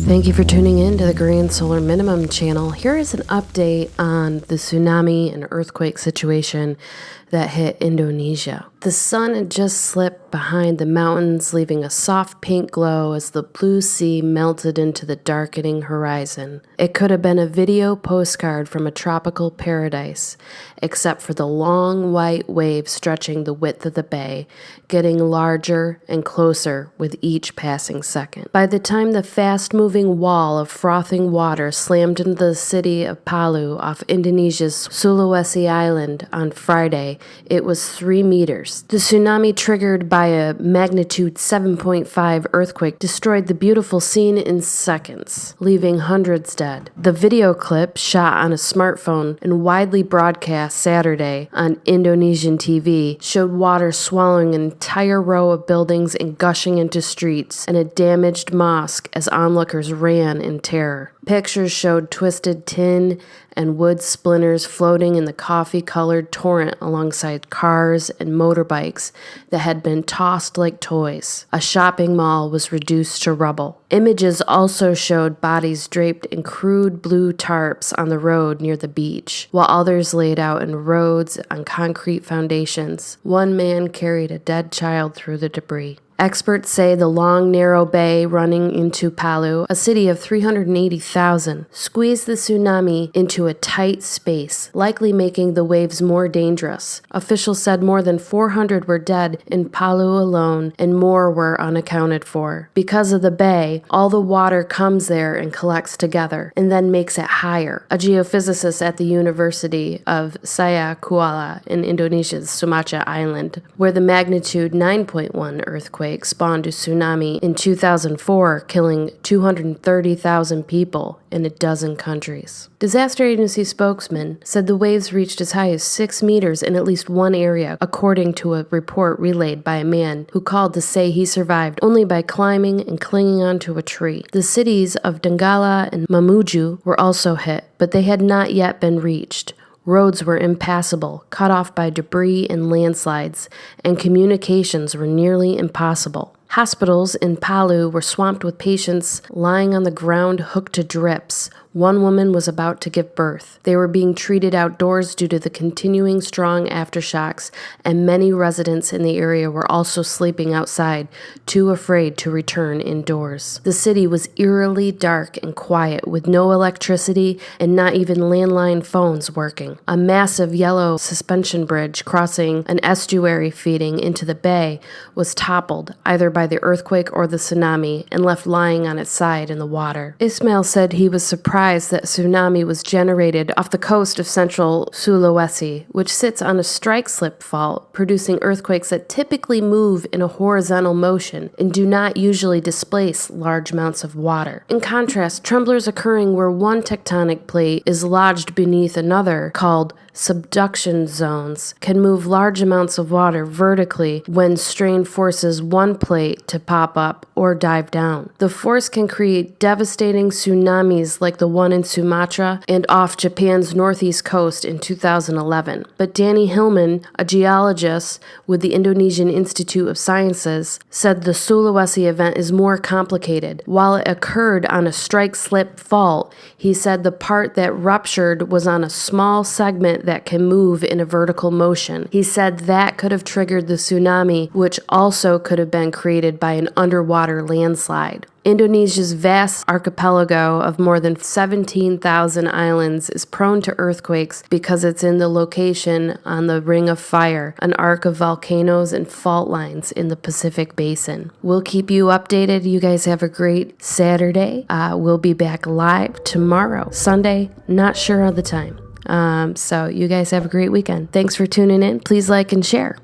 Thank you for tuning in to the Grand Solar Minimum channel. Here is an update on the tsunami and earthquake situation that hit Indonesia. The sun had just slipped behind the mountains, leaving a soft pink glow as the blue sea melted into the darkening horizon. It could have been a video postcard from a tropical paradise, except for the long white waves stretching the width of the bay, getting larger and closer with each passing second. By the time the fast-moving wall of frothing water slammed into the city of Palu off Indonesia's Sulawesi Island on Friday, it was 3 meters. The tsunami, triggered by a magnitude 7.5 earthquake, destroyed the beautiful scene in seconds, leaving hundreds dead. The video clip, shot on a smartphone and widely broadcast Saturday on Indonesian TV, showed water swallowing an entire row of buildings and gushing into streets and a damaged mosque as onlookers ran in terror. Pictures showed twisted tin and wood splinters floating in the coffee-colored torrent alongside cars and motorbikes that had been tossed like toys. A shopping mall was reduced to rubble. Images also showed bodies draped in crude blue tarps on the road near the beach, while others laid out in roads on concrete foundations. One man carried a dead child through the debris. Experts say the long, narrow bay running into Palu, a city of 380,000, squeezed the tsunami into a tight space, likely making the waves more dangerous. Officials said more than 400 were dead in Palu alone, and more were unaccounted for. Because of the bay, all the water comes there and collects together, and then makes it higher. A geophysicist at the University of Saya Kuala in Indonesia's Sumatra Island, where the magnitude 9.1 earthquake spawned a tsunami in 2004, killing 230,000 people in a dozen countries. Disaster agency spokesman said the waves reached as high as 6 meters in at least one area, according to a report relayed by a man who called to say he survived only by climbing and clinging onto a tree. The cities of Donggala and Mamuju were also hit, but they had not yet been reached. Roads were impassable, cut off by debris and landslides, and communications were nearly impossible. Hospitals in Palu were swamped with patients lying on the ground hooked to drips. One woman was about to give birth. They were being treated outdoors due to the continuing strong aftershocks, and many residents in the area were also sleeping outside, too afraid to return indoors. The city was eerily dark and quiet, with no electricity and not even landline phones working. A massive yellow suspension bridge crossing an estuary feeding into the bay was toppled, either by the earthquake or the tsunami, and left lying on its side in the water. Ismail said he was surprised that tsunami was generated off the coast of central Sulawesi, which sits on a strike-slip fault, producing earthquakes that typically move in a horizontal motion and do not usually displace large amounts of water. In contrast, tremblers occurring where one tectonic plate is lodged beneath another, called subduction zones, can move large amounts of water vertically when strain forces one plate to pop up or dive down. The force can create devastating tsunamis like the one in Sumatra and off Japan's northeast coast in 2011. But Danny Hillman, a geologist with the Indonesian Institute of Sciences, said the Sulawesi event is more complicated. While it occurred on a strike-slip fault, he said the part that ruptured was on a small segment that can move in a vertical motion. He said that could have triggered the tsunami, which also could have been created by an underwater landslide. Indonesia's vast archipelago of more than 17,000 islands is prone to earthquakes because it's in the location on the Ring of Fire, an arc of volcanoes and fault lines in the Pacific Basin. We'll keep you updated. You guys have a great Saturday. We'll be back live tomorrow, Sunday, not sure of the time. So you guys have a great weekend. Thanks for tuning in. Please like and share.